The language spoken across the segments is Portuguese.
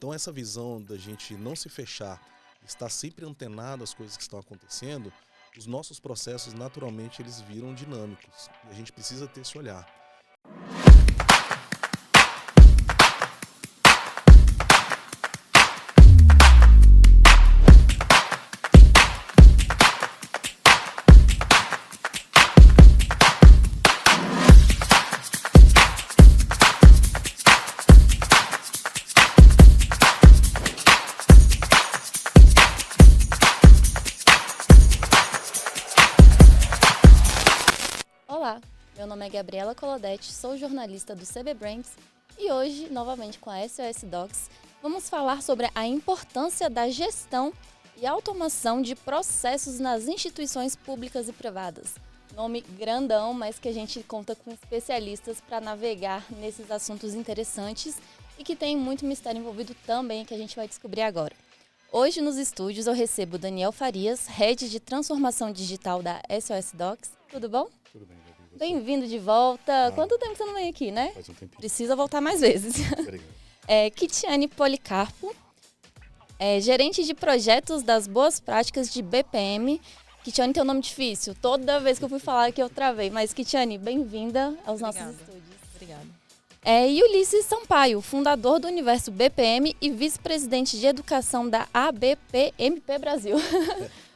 Então essa visão da gente não se fechar, estar sempre antenado às coisas que estão acontecendo, os nossos processos naturalmente eles viram dinâmicos e a gente precisa ter esse olhar. Olá, meu nome é Gabriela Colodete, sou jornalista do CB Brands e hoje, novamente com a SOS Docs, vamos falar sobre a importância da gestão e automação de processos nas instituições públicas e privadas. Nome grandão, mas que a gente conta com especialistas para navegar nesses assuntos interessantes e que tem muito mistério envolvido também, que a gente vai descobrir agora. Hoje nos estúdios eu recebo Daniel Farias, Head de Transformação Digital da SOS Docs. Tudo bom? Tudo bem, Gabi. Bem-vindo de volta. Quanto tempo você não vem aqui, né? Faz um tempinho. Precisa voltar mais vezes. Obrigado. Kitiane Policarpo, gerente de projetos das boas práticas de BPM. Kitiane tem um nome difícil. Toda vez que eu fui falar aqui eu travei. Mas, Kitiane, bem-vinda aos nossos estúdios. Obrigada. E Ulisses Sampaio, fundador do Universo BPM e vice-presidente de educação da ABPMP Brasil.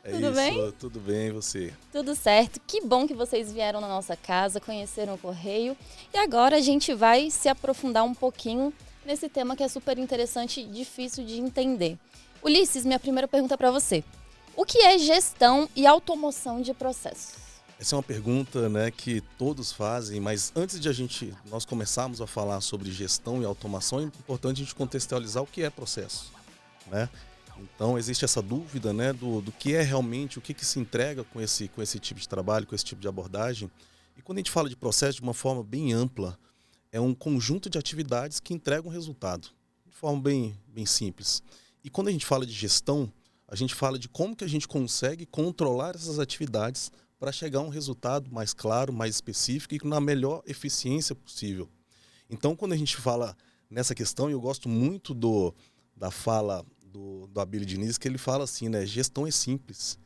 Tudo bem? Tudo bem, e você? Tudo certo. Que bom que vocês vieram na nossa casa, conheceram o Correio. E agora a gente vai se aprofundar um pouquinho nesse tema que é super interessante e difícil de entender. Ulisses, minha primeira pergunta para você. O que é gestão e automação de processos? Essa é uma pergunta, né, que todos fazem, mas antes de nós começarmos a falar sobre gestão e automação, é importante a gente contextualizar o que é processo, né? Então existe essa dúvida, né, do que é realmente, o que se entrega com esse tipo de trabalho, com esse tipo de abordagem. E quando a gente fala de processo de uma forma bem ampla, é um conjunto de atividades que entregam resultado, de forma bem simples. E quando a gente fala de gestão, a gente fala de como que a gente consegue controlar essas atividades para chegar a um resultado mais claro, mais específico e na melhor eficiência possível. Então, quando a gente fala nessa questão, eu gosto muito da fala do Abílio Diniz, que ele fala assim, né? Gestão é simples.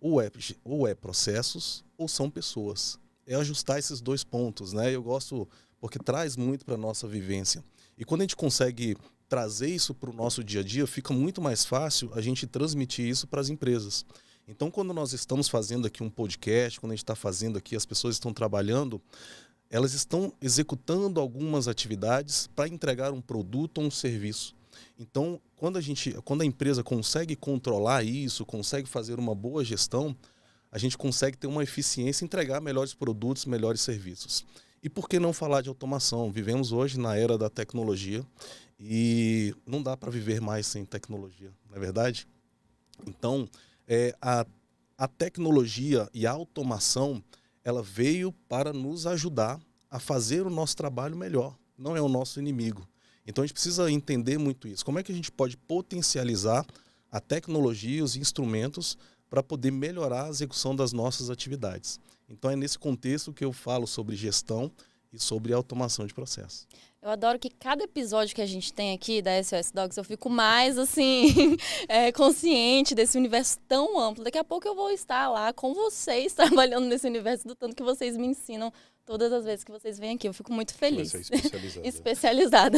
Ou é processos ou são pessoas. É ajustar esses dois pontos, né? Eu gosto porque traz muito para a nossa vivência. E quando a gente consegue trazer isso para o nosso dia a dia, fica muito mais fácil a gente transmitir isso para as empresas. Então, quando nós estamos fazendo aqui um podcast, quando a gente está fazendo aqui, as pessoas estão trabalhando, elas estão executando algumas atividades para entregar um produto ou um serviço. Então, quando a empresa consegue controlar isso, consegue fazer uma boa gestão, a gente consegue ter uma eficiência e entregar melhores produtos, melhores serviços. E por que não falar de automação? Vivemos hoje na era da tecnologia e não dá para viver mais sem tecnologia, não é verdade? Então, a tecnologia e a automação, ela veio para nos ajudar a fazer o nosso trabalho melhor, não é o nosso inimigo. Então a gente precisa entender muito isso. Como é que a gente pode potencializar a tecnologia e os instrumentos para poder melhorar a execução das nossas atividades? Então é nesse contexto que eu falo sobre gestão e sobre automação de processos. Eu adoro que cada episódio que a gente tem aqui da SOS Docs eu fico mais, assim, consciente desse universo tão amplo. Daqui a pouco eu vou estar lá com vocês, trabalhando nesse universo do tanto que vocês me ensinam todas as vezes que vocês vêm aqui. Eu fico muito feliz. Vai ser especializada. Especializada.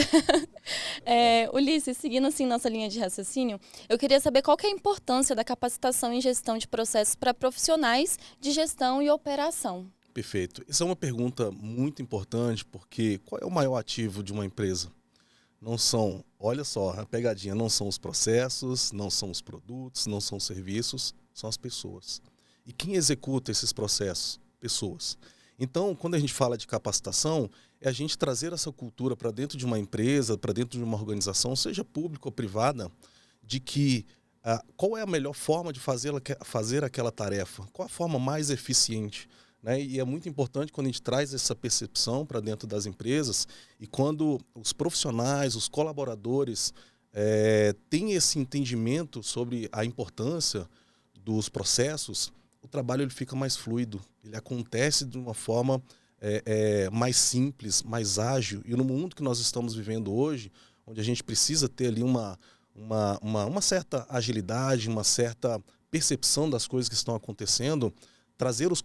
Ulisses, seguindo assim nossa linha de raciocínio, eu queria saber qual que é a importância da capacitação em gestão de processos para profissionais de gestão e operação. Perfeito. Essa é uma pergunta muito importante, porque qual é o maior ativo de uma empresa? Não são, olha só, a pegadinha, não são os processos, não são os produtos, não são os serviços, são as pessoas. E quem executa esses processos? Pessoas. Então, quando a gente fala de capacitação, é a gente trazer essa cultura para dentro de uma empresa, para dentro de uma organização, seja pública ou privada, de que qual é a melhor forma de fazer aquela tarefa, qual a forma mais eficiente. Né? E é muito importante quando a gente traz essa percepção para dentro das empresas e quando os profissionais, os colaboradores têm esse entendimento sobre a importância dos processos, o trabalho ele fica mais fluido, ele acontece de uma forma mais simples, mais ágil. E no mundo que nós estamos vivendo hoje, onde a gente precisa ter ali uma certa agilidade, uma certa percepção das coisas que estão acontecendo, trazer os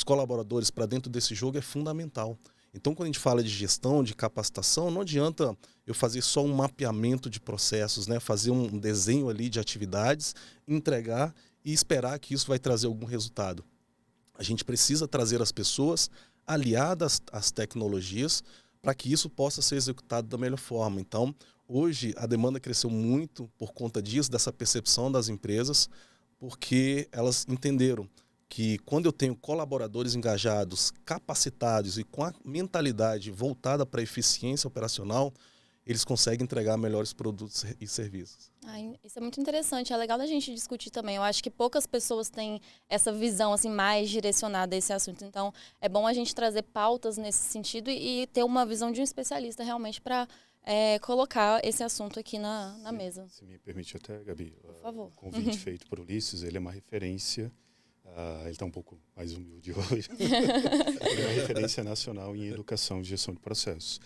colaboradores para dentro desse jogo é fundamental. Então, quando a gente fala de gestão, de capacitação, não adianta eu fazer só um mapeamento de processos, né? Fazer um desenho ali de atividades, entregar e esperar que isso vai trazer algum resultado. A gente precisa trazer as pessoas aliadas às tecnologias para que isso possa ser executado da melhor forma. Então, hoje, a demanda cresceu muito por conta disso, dessa percepção das empresas, porque elas entenderam que quando eu tenho colaboradores engajados, capacitados e com a mentalidade voltada para a eficiência operacional, eles conseguem entregar melhores produtos e serviços. Isso é muito interessante, é legal da gente discutir também. Eu acho que poucas pessoas têm essa visão assim mais direcionada a esse assunto. Então, é bom a gente trazer pautas nesse sentido e ter uma visão de um especialista realmente para colocar esse assunto aqui na mesa. Se me permite até, Gabi, por favor. O convite feito por Ulisses, ele é uma referência, ele está um pouco mais humilde hoje, ele é uma referência nacional em educação e gestão de processos.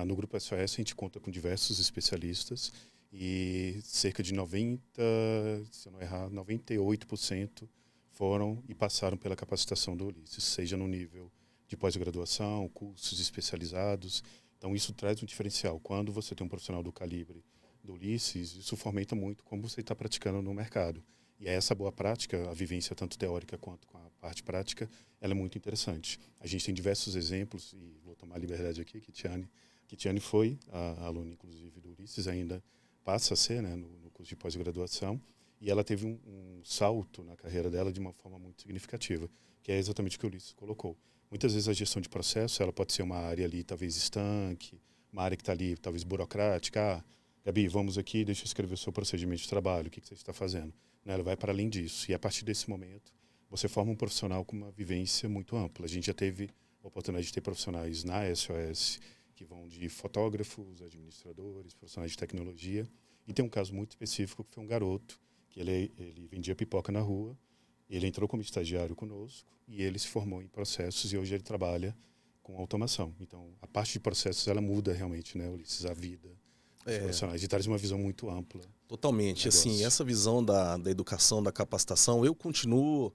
No Grupo SOS a gente conta com diversos especialistas e cerca de 98% foram e passaram pela capacitação do Ulisses, seja no nível de pós-graduação, cursos especializados. Então isso traz um diferencial. Quando você tem um profissional do calibre do Ulisses, isso fomenta muito como você está praticando no mercado. E essa boa prática, a vivência tanto teórica quanto com a parte prática, ela é muito interessante. A gente tem diversos exemplos, e vou tomar a liberdade aqui, que Tiane foi a aluna, inclusive, do Ulisses, ainda passa a ser, né, no curso de pós-graduação, e ela teve um salto na carreira dela de uma forma muito significativa, que é exatamente o que o Ulisses colocou. Muitas vezes a gestão de processo, ela pode ser uma área ali, talvez estanque, uma área que está ali, talvez burocrática. Gabi, vamos aqui, deixa eu escrever o seu procedimento de trabalho, o que você está fazendo? Né, ela vai para além disso, e a partir desse momento, você forma um profissional com uma vivência muito ampla. A gente já teve a oportunidade de ter profissionais na SOS, que vão de fotógrafos, administradores, profissionais de tecnologia. E tem um caso muito específico, que foi um garoto, que ele vendia pipoca na rua, ele entrou como estagiário conosco, e ele se formou em processos, e hoje ele trabalha com automação. Então, a parte de processos, ela muda realmente, né, Ulisses, a vida dos profissionais, e traz uma visão muito ampla. Totalmente. Assim, essa visão da educação, da capacitação, eu continuo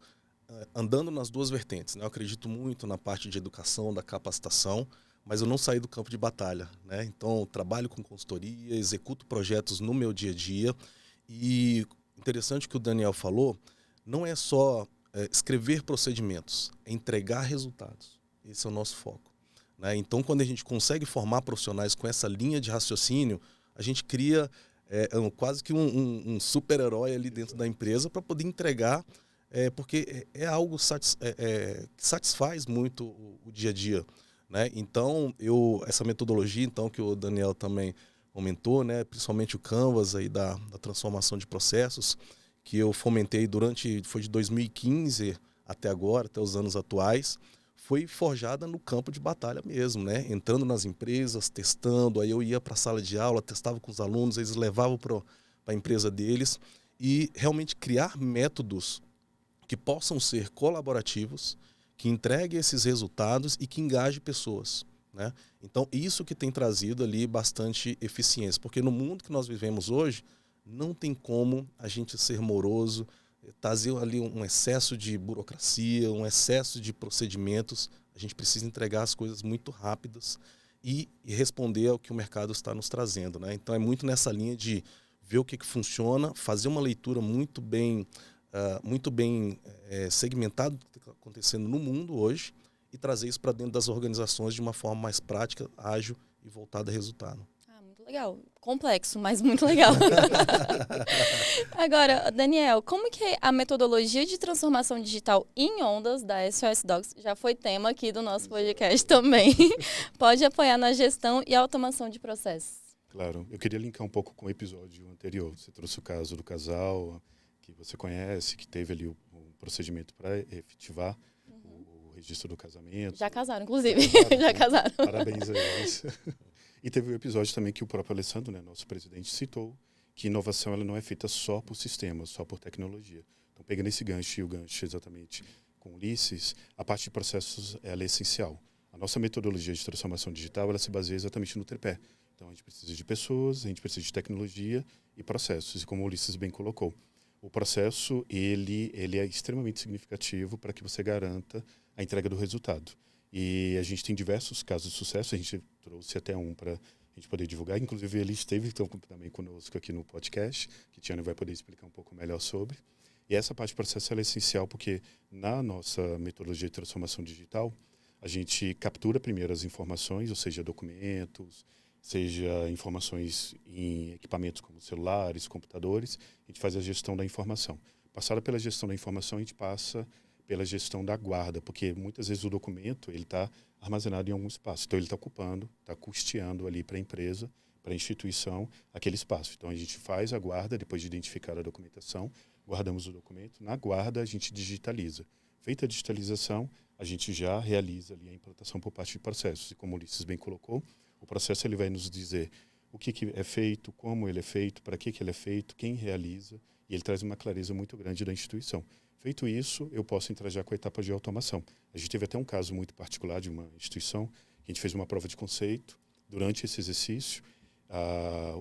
andando nas duas vertentes, né? Eu acredito muito na parte de educação, da capacitação, mas eu não saí do campo de batalha, né? Então, eu trabalho com consultoria, executo projetos no meu dia a dia. E interessante que o Daniel falou, não é só escrever procedimentos, é entregar resultados. Esse é o nosso foco, né? Então, quando a gente consegue formar profissionais com essa linha de raciocínio, a gente cria quase que um super-herói ali dentro da empresa para poder entregar, porque é algo que satisfaz muito o dia a dia, né? Então, essa metodologia então, que o Daniel também comentou, né, principalmente o Canvas aí da transformação de processos, que eu fomentei foi de 2015 até agora, até os anos atuais, foi forjada no campo de batalha mesmo, né? Entrando nas empresas, testando, aí eu ia para a sala de aula, testava com os alunos, eles levavam para a empresa deles, e realmente criar métodos que possam ser colaborativos, que entreguem esses resultados e que engajem pessoas, né? Então, isso que tem trazido ali bastante eficiência, porque no mundo que nós vivemos hoje, não tem como a gente ser moroso, trazer ali um excesso de burocracia, um excesso de procedimentos. A gente precisa entregar as coisas muito rápidas e responder ao que o mercado está nos trazendo, né? Então, é muito nessa linha de ver o que funciona, fazer uma leitura muito bem segmentada do que está acontecendo no mundo hoje e trazer isso para dentro das organizações de uma forma mais prática, ágil e voltada a resultado. Muito legal. Complexo, mas muito legal. Agora, Daniel, como que a metodologia de transformação digital em ondas da SOS Docs, já foi tema aqui do nosso podcast também, pode apoiar na gestão e automação de processos? Claro. Eu queria linkar um pouco com o episódio anterior. Você trouxe o caso do casal que você conhece, que teve ali o procedimento para efetivar o registro do casamento. Já casaram, inclusive. Já casaram. Parabéns a eles. E teve o episódio também que o próprio Alessandro, né, nosso presidente, citou que inovação ela não é feita só por sistemas, só por tecnologia. Então, pegando esse gancho e o gancho exatamente com Ulisses, a parte de processos ela é essencial. A nossa metodologia de transformação digital ela se baseia exatamente no tripé. Então, a gente precisa de pessoas, a gente precisa de tecnologia e processos. E como o Ulisses bem colocou, o processo ele é extremamente significativo para que você garanta a entrega do resultado. E a gente tem diversos casos de sucesso, a gente trouxe até um para a gente poder divulgar. Inclusive, ele esteve também conosco aqui no podcast, que Tiana vai poder explicar um pouco melhor sobre. E essa parte do processo ela é essencial porque na nossa metodologia de transformação digital, a gente captura primeiro as informações, ou seja, documentos, seja informações em equipamentos como celulares, computadores, a gente faz a gestão da informação. Passada pela gestão da informação, a gente passa pela gestão da guarda, porque muitas vezes o documento ele está armazenado em algum espaço, então ele está ocupando, está custeando ali para a empresa, para a instituição, aquele espaço. Então a gente faz a guarda, depois de identificar a documentação, guardamos o documento, na guarda a gente digitaliza. Feita a digitalização, a gente já realiza ali a implantação por parte de processos, e como o Ulisses bem colocou, o processo ele vai nos dizer o que é feito, como ele é feito, para que ele é feito, quem realiza, e ele traz uma clareza muito grande da instituição. Feito isso, eu posso entrar já com a etapa de automação. A gente teve até um caso muito particular de uma instituição, que a gente fez uma prova de conceito. Durante esse exercício,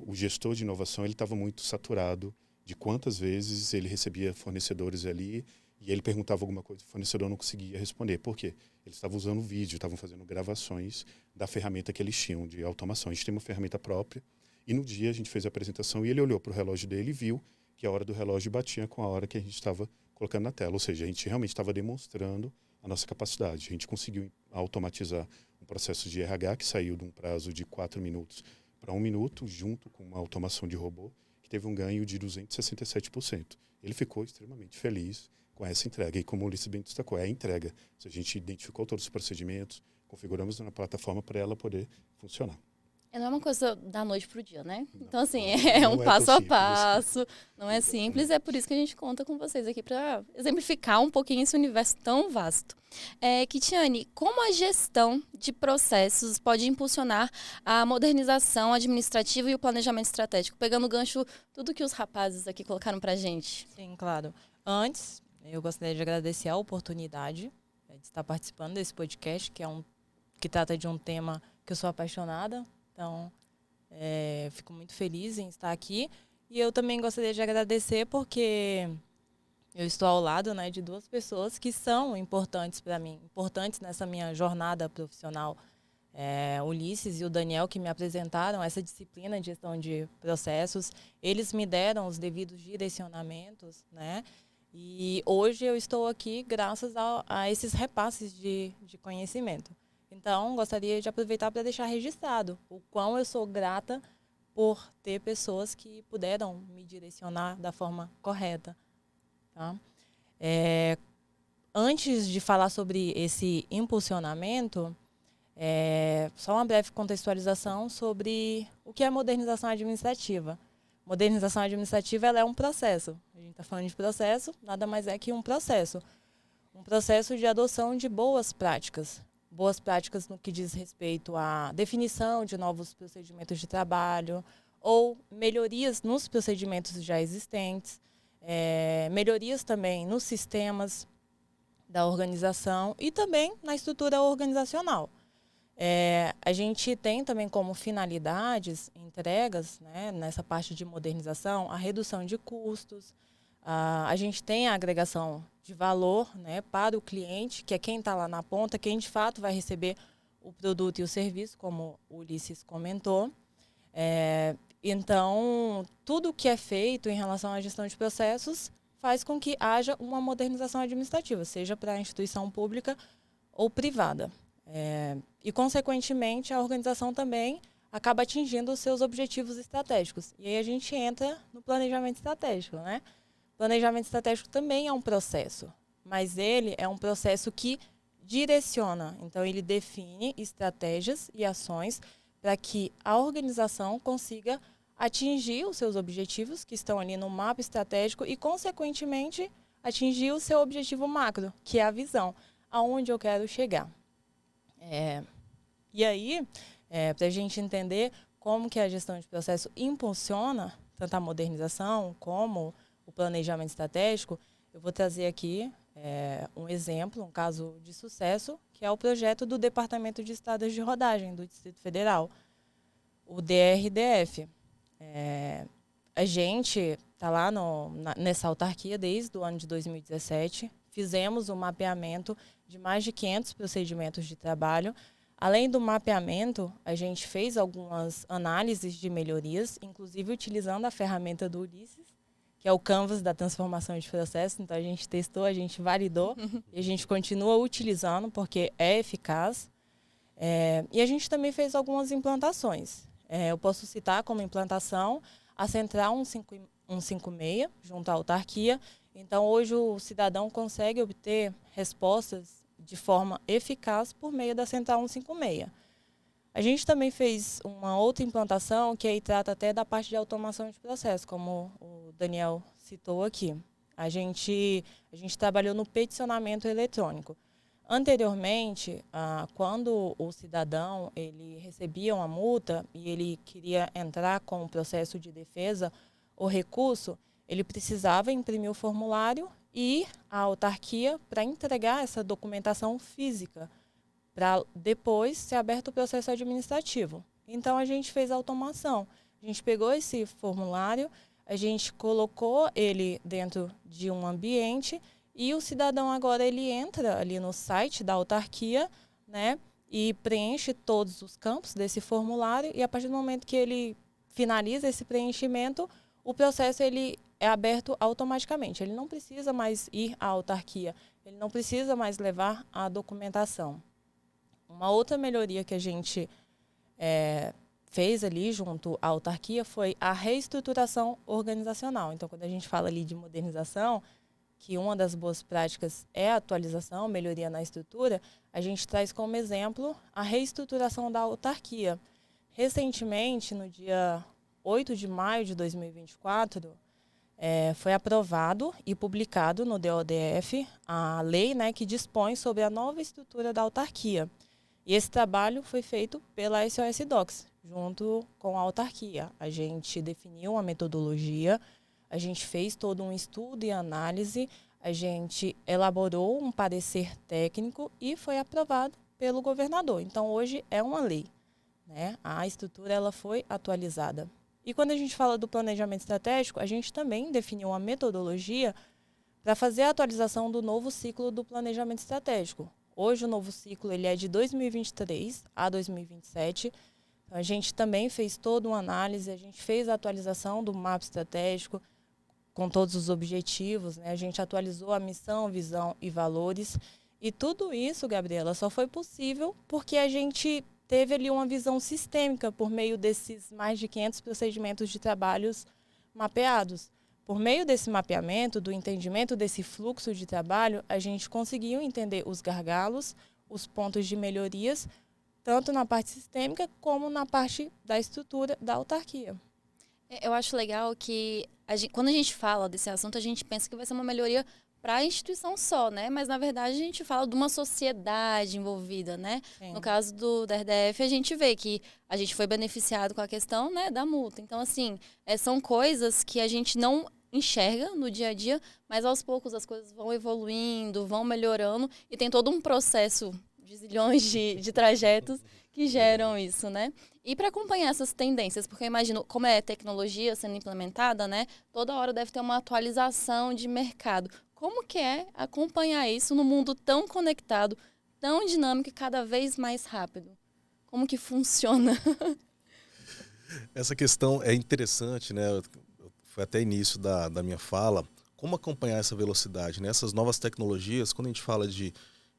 o gestor de inovação ele estava muito saturado de quantas vezes ele recebia fornecedores ali e ele perguntava alguma coisa, o fornecedor não conseguia responder. Por quê? Eles estavam usando vídeo, estavam fazendo gravações da ferramenta que eles tinham de automação. A gente tem uma ferramenta própria e no dia a gente fez a apresentação e ele olhou para o relógio dele e viu que a hora do relógio batia com a hora que a gente estava colocando na tela. Ou seja, a gente realmente estava demonstrando a nossa capacidade. A gente conseguiu automatizar um processo de RH que saiu de um prazo de 4 minutos para 1 minuto, junto com uma automação de robô, que teve um ganho de 267%. Ele ficou extremamente feliz com essa entrega. E como o Ulisses bem destacou, é a entrega. A gente identificou todos os procedimentos, configuramos na plataforma para ela poder funcionar. Não é uma coisa da noite para o dia, né? Não, então, assim, não um é passo tão a simples. passo, não é simples, é por isso que a gente conta com vocês aqui para exemplificar um pouquinho esse universo tão vasto. Kitiane, como a gestão de processos pode impulsionar a modernização administrativa e o planejamento estratégico? Pegando o gancho, tudo que os rapazes aqui colocaram para a gente. Sim, claro. Antes, eu gostaria de agradecer a oportunidade de estar participando desse podcast, que trata de um tema que eu sou apaixonada. Então, fico muito feliz em estar aqui. E eu também gostaria de agradecer porque eu estou ao lado, né, de 2 pessoas que são importantes para mim, importantes nessa minha jornada profissional. O Ulisses e o Daniel, que me apresentaram essa disciplina de gestão de processos. Eles me deram os devidos direcionamentos, né? E hoje eu estou aqui graças a esses repasses de conhecimento. Então, gostaria de aproveitar para deixar registrado o quão eu sou grata por ter pessoas que puderam me direcionar da forma correta. Tá? Antes de falar sobre esse impulsionamento, só uma breve contextualização sobre o que é modernização administrativa. Modernização administrativa ela é um processo. A gente está falando de processo, nada mais é que um processo. Um processo de adoção de boas práticas. Boas práticas no que diz respeito à definição de novos procedimentos de trabalho ou melhorias nos procedimentos já existentes, melhorias também nos sistemas da organização e também na estrutura organizacional. A gente tem também como finalidades, entregas, né, nessa parte de modernização, a redução de custos, a gente tem a agregação de valor, né, para o cliente, que é quem está lá na ponta, quem de fato vai receber o produto e o serviço, como o Ulisses comentou. Então, tudo que é feito em relação à gestão de processos faz com que haja uma modernização administrativa, seja para a instituição pública ou privada. E, consequentemente, a organização também acaba atingindo os seus objetivos estratégicos. E aí a gente entra no planejamento estratégico, né? Planejamento estratégico também é um processo, mas ele é um processo que direciona. Então, ele define estratégias e ações para que a organização consiga atingir os seus objetivos, que estão ali no mapa estratégico, e, consequentemente, atingir o seu objetivo macro, que é a visão, aonde eu quero chegar. E aí, para a gente entender como que a gestão de processo impulsiona tanto a modernização como o planejamento estratégico, eu vou trazer aqui um exemplo, um caso de sucesso, que é o projeto do Departamento de Estradas de Rodagem do Distrito Federal. o DRDF. A gente está lá nessa autarquia desde o ano de 2017. Fizemos um mapeamento de mais de 500 procedimentos de trabalho. Além do mapeamento, a gente fez algumas análises de melhorias, inclusive utilizando a ferramenta do Ulisses, que é o Canvas da transformação de processo. Então, a gente testou, a gente validou e a gente continua utilizando porque é eficaz. E a gente também fez algumas implantações. Eu posso citar como implantação a Central 156, junto à autarquia. Então, hoje o cidadão consegue obter respostas de forma eficaz por meio da Central 156. A gente também fez uma outra implantação que aí trata até da parte de automação de processo, como o Daniel citou aqui. A gente trabalhou no peticionamento eletrônico. Anteriormente, quando o cidadão ele recebia uma multa e ele queria entrar com o processo de defesa ou recurso, ele precisava imprimir o formulário e ir à autarquia para entregar essa documentação física, para depois ser aberto o processo administrativo. Então, a gente fez a automação. A gente pegou esse formulário, a gente colocou ele dentro de um ambiente e o cidadão agora ele entra ali no site da autarquia, né, e preenche todos os campos desse formulário e a partir do momento que ele finaliza esse preenchimento, o processo ele é aberto automaticamente. Ele não precisa mais ir à autarquia, ele não precisa mais levar a documentação. Uma outra melhoria que a gente fez ali junto à autarquia foi a reestruturação organizacional. Então, quando a gente fala ali de modernização, que uma das boas práticas é a atualização, melhoria na estrutura, a gente traz como exemplo a reestruturação da autarquia. Recentemente, no dia 8 de maio de 2024, foi aprovado e publicado no DODF a lei, né, que dispõe sobre a nova estrutura da autarquia. E esse trabalho foi feito pela SOS Docs, junto com a autarquia. A gente definiu uma metodologia, a gente fez todo um estudo e análise, a gente elaborou um parecer técnico e foi aprovado pelo governador. Então, hoje é uma lei, né? A estrutura ela foi atualizada. E quando a gente fala do planejamento estratégico, a gente também definiu uma metodologia para fazer a atualização do novo ciclo do planejamento estratégico. Hoje o novo ciclo ele é de 2023 a 2027. Então, a gente também fez toda uma análise, a gente fez a atualização do mapa estratégico com todos os objetivos, né? A gente atualizou a missão, visão e valores. E tudo isso, Gabriela, só foi possível porque a gente teve ali uma visão sistêmica por meio desses mais de 500 procedimentos de trabalhos mapeados. Por meio desse mapeamento, do entendimento desse fluxo de trabalho, a gente conseguiu entender os gargalos, os pontos de melhorias, tanto na parte sistêmica como na parte da estrutura da autarquia. Eu acho legal que quando a gente fala desse assunto, a gente pensa que vai ser uma melhoria para a instituição só, né? Mas, na verdade, a gente fala de uma sociedade envolvida, né? Sim. No caso da RDF, a gente vê que a gente foi beneficiado com a questão, né, da multa. Então, assim, são coisas que a gente não enxerga no dia a dia, mas aos poucos as coisas vão evoluindo, vão melhorando e tem todo um processo de zilhões de trajetos que geram isso, né? E para acompanhar essas tendências, porque eu imagino como é tecnologia sendo implementada, né? Toda hora deve ter uma atualização de mercado. Como que é acompanhar isso no mundo tão conectado, tão dinâmico e cada vez mais rápido? Como que funciona? Essa questão é interessante, né? Foi até início da minha fala. Como acompanhar essa velocidade, né? Essas novas tecnologias, quando a gente fala de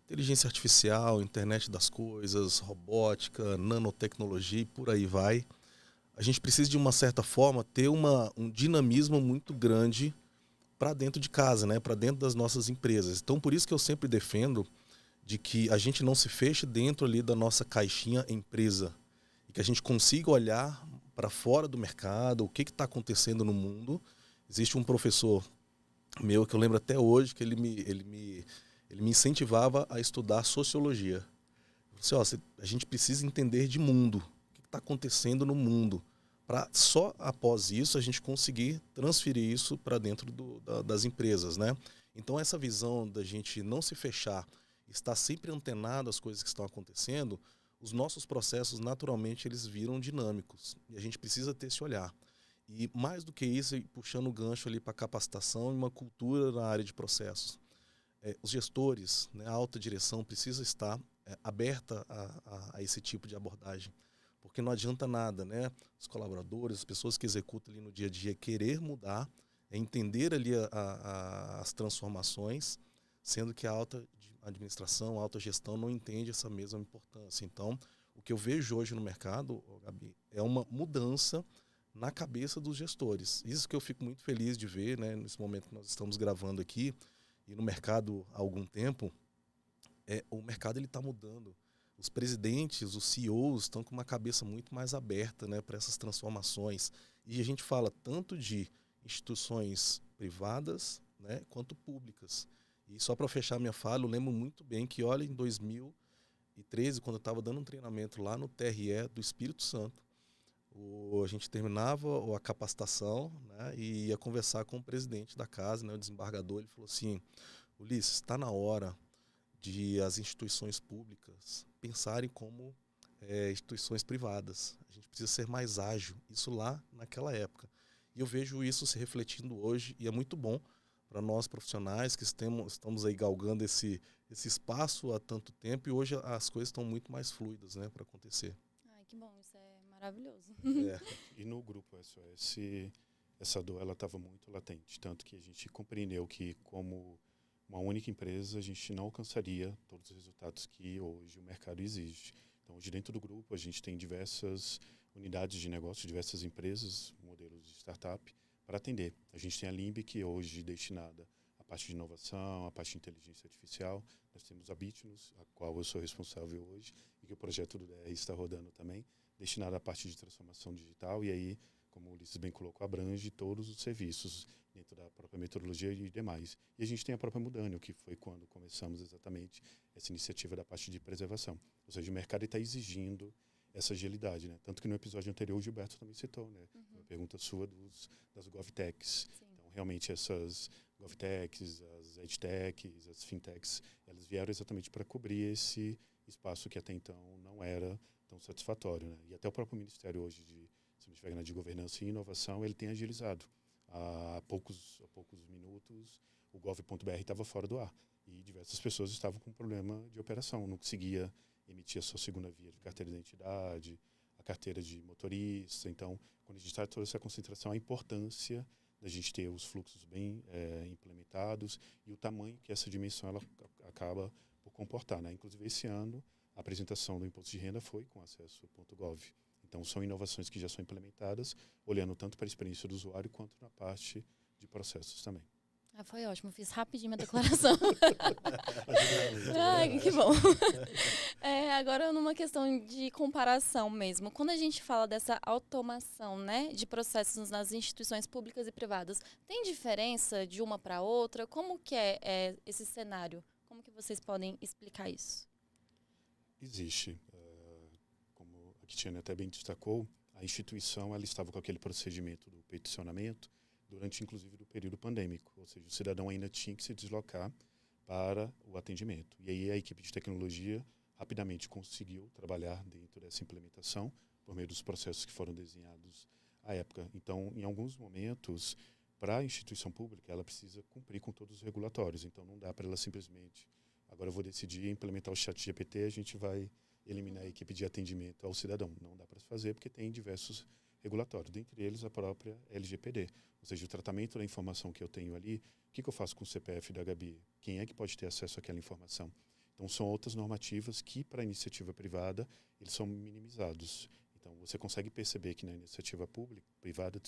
inteligência artificial, internet das coisas, robótica, nanotecnologia e por aí vai, a gente precisa, de uma certa forma, ter um dinamismo muito grande para dentro de casa, né? Para dentro das nossas empresas. Então, por isso que eu sempre defendo de que a gente não se feche dentro ali da nossa caixinha empresa e que a gente consiga olhar para fora do mercado, o que está acontecendo no mundo. Existe um professor meu que eu lembro até hoje que ele me incentivava a estudar sociologia. A gente precisa entender de mundo, o que está acontecendo no mundo, para só após isso a gente conseguir transferir isso para dentro das empresas, né? Então essa visão da gente não se fechar, estar sempre antenado às coisas que estão acontecendo, os nossos processos, naturalmente, eles viram dinâmicos. E a gente precisa ter esse olhar. E mais do que isso, puxando o gancho ali para capacitação e uma cultura na área de processos. Os gestores, né, a alta direção precisa estar aberta a esse tipo de abordagem. Porque não adianta nada, né? Os colaboradores, as pessoas que executam ali no dia a dia, querer mudar, entender ali as transformações, sendo que a alta administração, a alta gestão não entende essa mesma importância. Então, o que eu vejo hoje no mercado, Gabi, é uma mudança na cabeça dos gestores. Isso que eu fico muito feliz de ver, né, nesse momento que nós estamos gravando aqui, e no mercado há algum tempo, o mercado está mudando. Os presidentes, os CEOs estão com uma cabeça muito mais aberta, né, para essas transformações. E a gente fala tanto de instituições privadas, né, quanto públicas. E só para fechar minha fala, eu lembro muito bem que, olha, em 2013, quando eu estava dando um treinamento lá no TRE do Espírito Santo, a gente terminava a capacitação, né, e ia conversar com o presidente da casa, né, o desembargador. Ele falou assim: Ulisses, está na hora de as instituições públicas pensarem como instituições privadas. A gente precisa ser mais ágil. Isso lá naquela época. E eu vejo isso se refletindo hoje, e é muito bom para nós profissionais que estamos aí galgando esse espaço há tanto tempo, e hoje as coisas estão muito mais fluidas, né, para acontecer. Ai, que bom, isso é maravilhoso. E no grupo SOS, essa dor ela estava muito latente, tanto que a gente compreendeu que, como uma única empresa, a gente não alcançaria todos os resultados que hoje o mercado exige. Então, hoje dentro do grupo, a gente tem diversas unidades de negócio, diversas empresas, modelos de startup, para atender. A gente tem a Limbe, que hoje é destinada à parte de inovação, à parte de inteligência artificial. Nós temos a Bitnus, a qual eu sou responsável hoje, e que o projeto do DR está rodando também, destinado à parte de transformação digital. E aí, como o Ulisses bem colocou, abrange todos os serviços dentro da própria metodologia e demais. E a gente tem a própria Mudânio, que foi quando começamos exatamente essa iniciativa da parte de preservação. Ou seja, o mercado está exigindo essa agilidade, né? Tanto que no episódio anterior o Gilberto também citou, né? Uma pergunta sua das GovTechs. Sim. Então, realmente, essas GovTechs, as EdTechs, as FinTechs, elas vieram exatamente para cobrir esse espaço que até então não era tão satisfatório, né? E até o próprio Ministério hoje de Governança e Inovação, ele tem agilizado. Há poucos minutos, o gov.br estava fora do ar e diversas pessoas estavam com problema de operação, não conseguia emitir a sua segunda via de carteira de identidade, a carteira de motorista. Então, quando a gente traz toda essa concentração, a importância da gente ter os fluxos bem implementados e o tamanho que essa dimensão ela acaba por comportar, né? Inclusive, esse ano, a apresentação do imposto de renda foi com acesso.gov. Então, são inovações que já são implementadas, olhando tanto para a experiência do usuário quanto na parte de processos também. Foi ótimo, fiz rapidinho a declaração. Que bom. Agora, numa questão de comparação mesmo, quando a gente fala dessa automação, né, de processos nas instituições públicas e privadas, tem diferença de uma para outra? Como que é esse cenário? Como que vocês podem explicar isso? Existe. Como a Cristiane até bem destacou, a instituição ela estava com aquele procedimento do peticionamento durante, inclusive, do período pandêmico. Ou seja, o cidadão ainda tinha que se deslocar para o atendimento. E aí a equipe de tecnologia rapidamente conseguiu trabalhar dentro dessa implementação por meio dos processos que foram desenhados à época. Então, em alguns momentos, para a instituição pública, ela precisa cumprir com todos os regulatórios. Então, não dá para ela simplesmente, agora eu vou decidir implementar o ChatGPT, a gente vai eliminar a equipe de atendimento ao cidadão. Não dá para se fazer porque tem diversos regulatórios, dentre eles a própria LGPD. Ou seja, o tratamento da informação que eu tenho ali, o que eu faço com o CPF da Gabi? Quem é que pode ter acesso àquela informação? Então, são outras normativas que, para a iniciativa privada, eles são minimizados. Então, você consegue perceber que na iniciativa privada,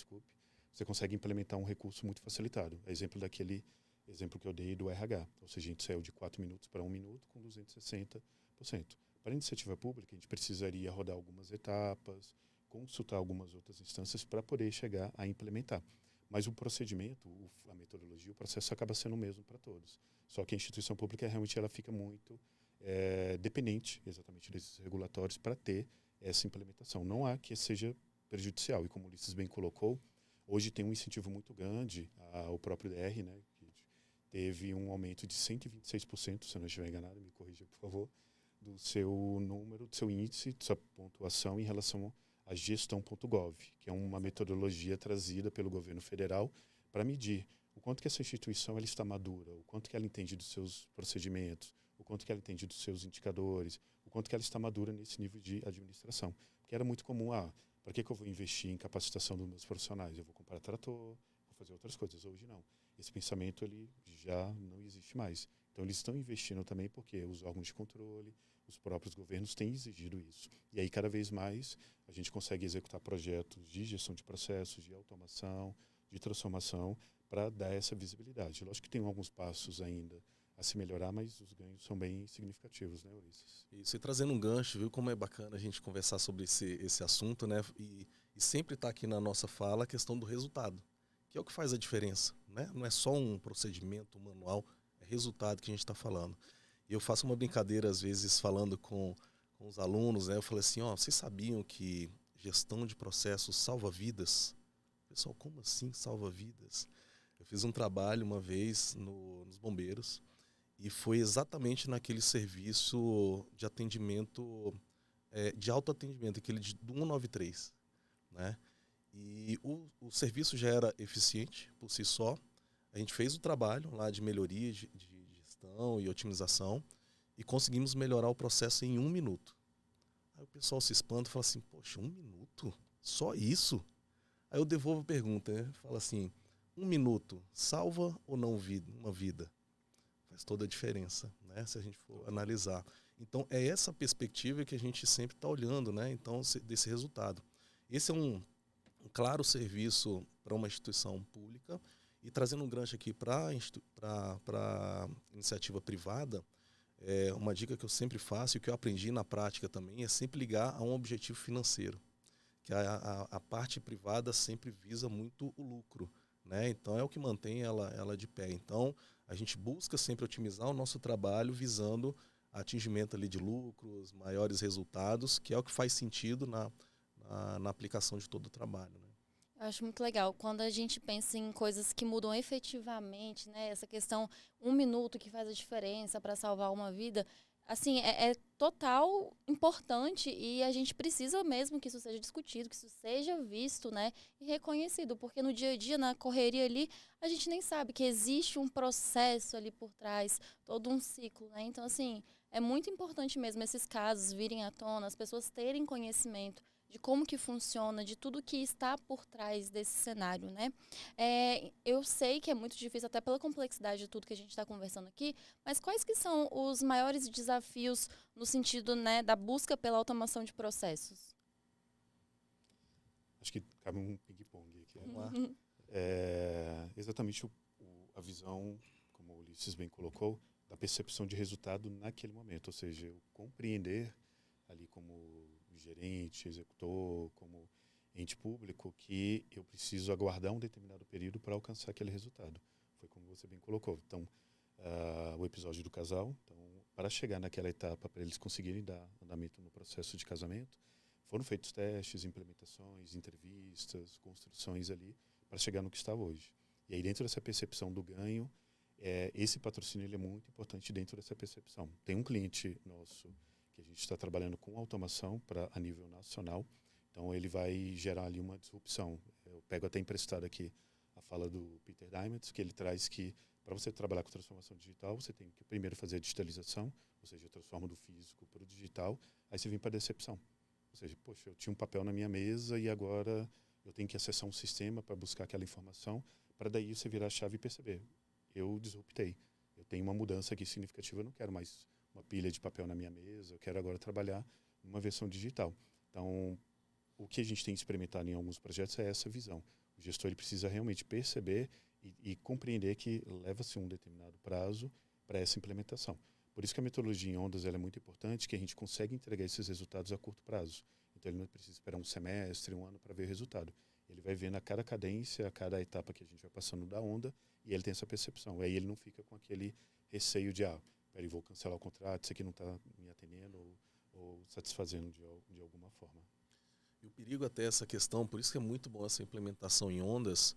você consegue implementar um recurso muito facilitado. Exemplo daquele exemplo que eu dei do RH. Ou seja, a gente saiu de 4 minutos para 1 minuto com 260%. Para a iniciativa pública, a gente precisaria rodar algumas etapas, consultar algumas outras instâncias para poder chegar a implementar. Mas o procedimento, a metodologia, o processo acaba sendo o mesmo para todos. Só que a instituição pública realmente ela fica muito dependente exatamente desses regulatórios para ter essa implementação. Não há que seja prejudicial. E como o Ulisses bem colocou, hoje tem um incentivo muito grande ao próprio DR, né, que teve um aumento de 126%, se eu não estiver enganado, me corrija, por favor, do seu número, do seu índice, da sua pontuação em relação à gestão.gov, que é uma metodologia trazida pelo governo federal para medir o quanto que essa instituição ela está madura, o quanto que ela entende dos seus procedimentos, o quanto que ela entende dos seus indicadores, o quanto que ela está madura nesse nível de administração. Porque era muito comum, para que eu vou investir em capacitação dos meus profissionais? Eu vou comprar trator, vou fazer outras coisas. Hoje não. Esse pensamento ele já não existe mais. Então eles estão investindo também porque os órgãos de controle, os próprios governos têm exigido isso. E aí cada vez mais a gente consegue executar projetos de gestão de processos, de automação, de transformação para dar essa visibilidade. Lógico que tem alguns passos ainda a se melhorar, mas os ganhos são bem significativos, né, Ulisses? Isso, e trazendo um gancho, viu como é bacana a gente conversar sobre esse assunto, né? E sempre está aqui na nossa fala a questão do resultado, que é o que faz a diferença, né? Não é só um procedimento, um manual, é resultado que a gente está falando. E eu faço uma brincadeira, às vezes, falando com os alunos, né? Eu falei assim, vocês sabiam que gestão de processos salva vidas? Pessoal, como assim salva vidas? Eu fiz um trabalho uma vez nos bombeiros, e foi exatamente naquele serviço de atendimento, de autoatendimento, aquele do 193, né? E o serviço já era eficiente por si só. A gente fez o trabalho lá de melhoria de gestão e otimização e conseguimos melhorar o processo em 1 minuto. Aí o pessoal se espanta e fala assim, poxa, 1 minuto? Só isso? Aí eu devolvo a pergunta, né? Fala assim, 1 minuto salva ou não uma vida? Faz toda a diferença, né? Se a gente for analisar. Então, é essa perspectiva que a gente sempre está olhando, né? Então, desse resultado. Esse é um claro serviço para uma instituição pública. E trazendo um gancho aqui para a iniciativa privada, uma dica que eu sempre faço e que eu aprendi na prática também é sempre ligar a um objetivo financeiro. Que a parte privada sempre visa muito o lucro, né? Então, é o que mantém ela de pé. Então, a gente busca sempre otimizar o nosso trabalho visando atingimento ali de lucros, maiores resultados, que é o que faz sentido na aplicação de todo o trabalho, né? Eu acho muito legal. Quando a gente pensa em coisas que mudam efetivamente, né? Essa questão, 1 minuto que faz a diferença para salvar uma vida, assim, é total importante e a gente precisa mesmo que isso seja discutido, que isso seja visto, né? E reconhecido, porque no dia a dia, na correria ali, a gente nem sabe que existe um processo ali por trás, todo um ciclo, né? Então, assim, é muito importante mesmo esses casos virem à tona, as pessoas terem conhecimento de como que funciona, de tudo que está por trás desse cenário, né? Eu sei que é muito difícil, até pela complexidade de tudo que a gente está conversando aqui, mas quais que são os maiores desafios no sentido, né, da busca pela automação de processos? Acho que cabe um ping-pong aqui. Uhum. Exatamente a visão, como o Ulisses bem colocou, da percepção de resultado naquele momento, ou seja, eu compreender ali como gerente, executor, como ente público, que eu preciso aguardar um determinado período para alcançar aquele resultado. Foi como você bem colocou. Então, o episódio do casal, então, para chegar naquela etapa, para eles conseguirem dar andamento no processo de casamento, foram feitos testes, implementações, entrevistas, construções ali, para chegar no que está hoje. E aí, dentro dessa percepção do ganho, esse patrocínio ele é muito importante dentro dessa percepção. Tem um cliente nosso que a gente está trabalhando com automação a nível nacional, então ele vai gerar ali uma disrupção. Eu pego até emprestado aqui a fala do Peter Diamond, que ele traz que para você trabalhar com transformação digital, você tem que primeiro fazer a digitalização, ou seja, transforma do físico para o digital, aí você vem para a decepção. Ou seja, poxa, eu tinha um papel na minha mesa e agora eu tenho que acessar um sistema para buscar aquela informação, para daí você virar a chave e perceber, eu disruptei, eu tenho uma mudança aqui significativa, eu não quero mais uma pilha de papel na minha mesa, eu quero agora trabalhar numa versão digital. Então, o que a gente tem experimentado em alguns projetos é essa visão. O gestor ele precisa realmente perceber e compreender que leva-se um determinado prazo para essa implementação. Por isso que a metodologia em ondas ela é muito importante, que a gente consegue entregar esses resultados a curto prazo. Então, ele não precisa esperar um semestre, 1 ano para ver o resultado. Ele vai vendo a cada cadência, a cada etapa que a gente vai passando da onda, e ele tem essa percepção. Aí ele não fica com aquele receio de, peraí, vou cancelar o contrato, isso aqui não está me atendendo ou satisfazendo de alguma forma. E o perigo até essa questão, por isso que é muito bom essa implementação em ondas,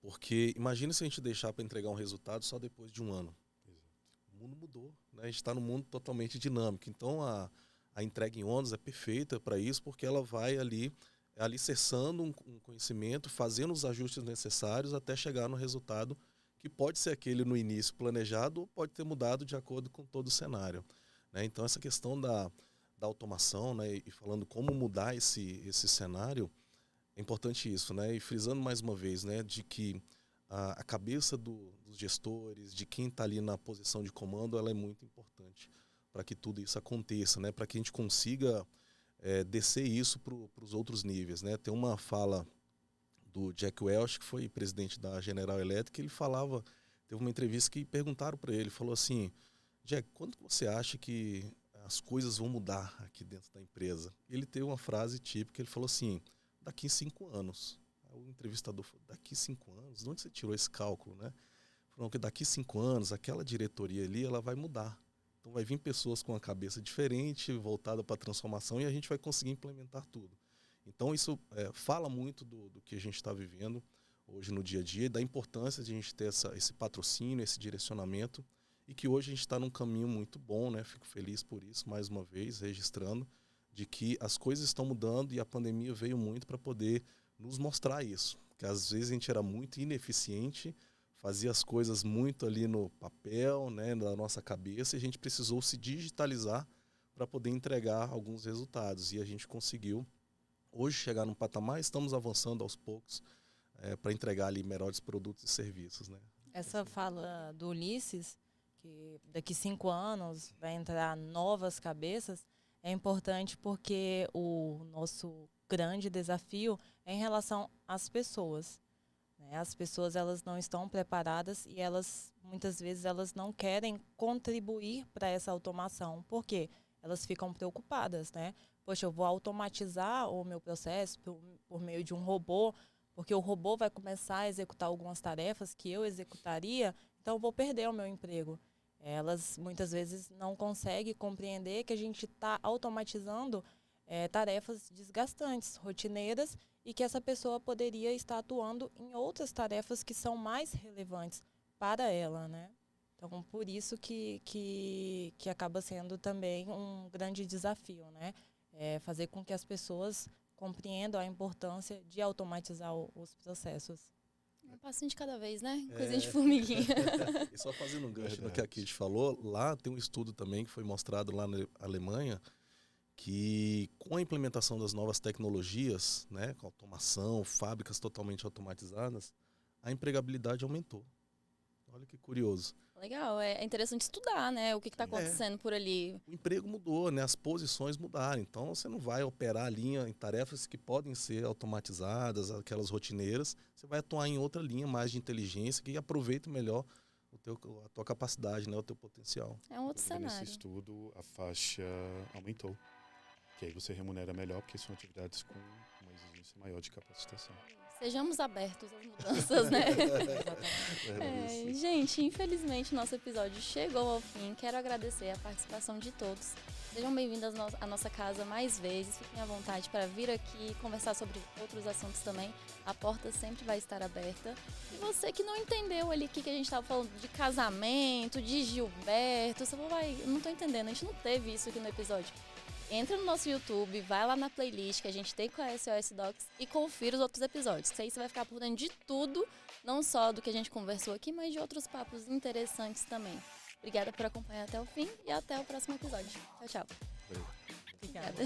porque imagina se a gente deixar para entregar um resultado só depois de 1 ano. Exato. O mundo mudou, né? A gente está num mundo totalmente dinâmico. Então, a entrega em ônus é perfeita para isso, porque ela vai ali alicerçando um conhecimento, fazendo os ajustes necessários até chegar no resultado que pode ser aquele no início planejado ou pode ter mudado de acordo com todo o cenário, né? Então, essa questão da automação, né, e falando como mudar esse cenário, é importante isso, né? E frisando mais uma vez, né, de que a cabeça dos gestores, de quem está ali na posição de comando, ela é muito importante para que tudo isso aconteça, né? Para que a gente consiga descer isso para os outros níveis, né? Tem uma fala do Jack Welch, que foi presidente da General Electric, ele falava, teve uma entrevista que perguntaram para ele, falou assim, Jack, quando você acha que as coisas vão mudar aqui dentro da empresa? Ele teve uma frase típica, ele falou assim, daqui 5 anos. O entrevistador falou, daqui 5 anos? De onde você tirou esse cálculo, né? Falou que daqui 5 anos, aquela diretoria ali, ela vai mudar. Então vai vir pessoas com a cabeça diferente, voltada para a transformação, e a gente vai conseguir implementar tudo. Então isso fala muito do que a gente está vivendo hoje no dia a dia, da importância de a gente ter esse patrocínio, esse direcionamento, e que hoje a gente está num caminho muito bom, né? Fico feliz por isso, mais uma vez, registrando, de que as coisas estão mudando e a pandemia veio muito para poder nos mostrar isso. Porque às vezes a gente era muito ineficiente, fazia as coisas muito ali no papel, né, na nossa cabeça, e a gente precisou se digitalizar para poder entregar alguns resultados. E a gente conseguiu hoje chegar num patamar, estamos avançando aos poucos para entregar ali melhores produtos e serviços, né? Essa fala do Ulisses, que daqui 5 anos vai entrar novas cabeças, é importante porque o nosso grande desafio é em relação às pessoas. As pessoas, elas não estão preparadas e elas muitas vezes elas não querem contribuir para essa automação. Por quê? Elas ficam preocupadas, né? Poxa, eu vou automatizar o meu processo por meio de um robô, porque o robô vai começar a executar algumas tarefas que eu executaria, então eu vou perder o meu emprego. Elas muitas vezes não conseguem compreender que a gente está automatizando tarefas desgastantes, rotineiras, e que essa pessoa poderia estar atuando em outras tarefas que são mais relevantes para ela, né? Então, por isso que acaba sendo também um grande desafio, né? Fazer com que as pessoas compreendam a importância de automatizar os processos. Um passinho de cada vez, né? Coisinha de formiguinha. E só fazendo um gancho no que a Kate falou, lá tem um estudo também que foi mostrado lá na Alemanha, que com a implementação das novas tecnologias, né, com automação, fábricas totalmente automatizadas, a empregabilidade aumentou. Olha que curioso. Legal, é interessante estudar, né, o que está acontecendo por ali. O emprego mudou, né, as posições mudaram, então você não vai operar a linha em tarefas que podem ser automatizadas, aquelas rotineiras, você vai atuar em outra linha mais de inteligência que aproveita melhor a tua capacidade, né, o teu potencial. É um outro cenário. Nesse estudo, a faixa aumentou. Que aí você remunera melhor, porque são atividades com uma exigência maior de capacitação. Sejamos abertos às mudanças, né? Gente, infelizmente nosso episódio chegou ao fim. Quero agradecer a participação de todos. Sejam bem-vindos à nossa casa mais vezes. Fiquem à vontade para vir aqui conversar sobre outros assuntos também. A porta sempre vai estar aberta. E você que não entendeu ali o que a gente estava falando de casamento, de Gilberto, você vai, não estou entendendo, a gente não teve isso aqui no episódio. Entra no nosso YouTube, vai lá na playlist que a gente tem com a SOS Docs e confira os outros episódios. Que aí você vai ficar por dentro de tudo, não só do que a gente conversou aqui, mas de outros papos interessantes também. Obrigada por acompanhar até o fim e até o próximo episódio. Tchau, tchau. Obrigada.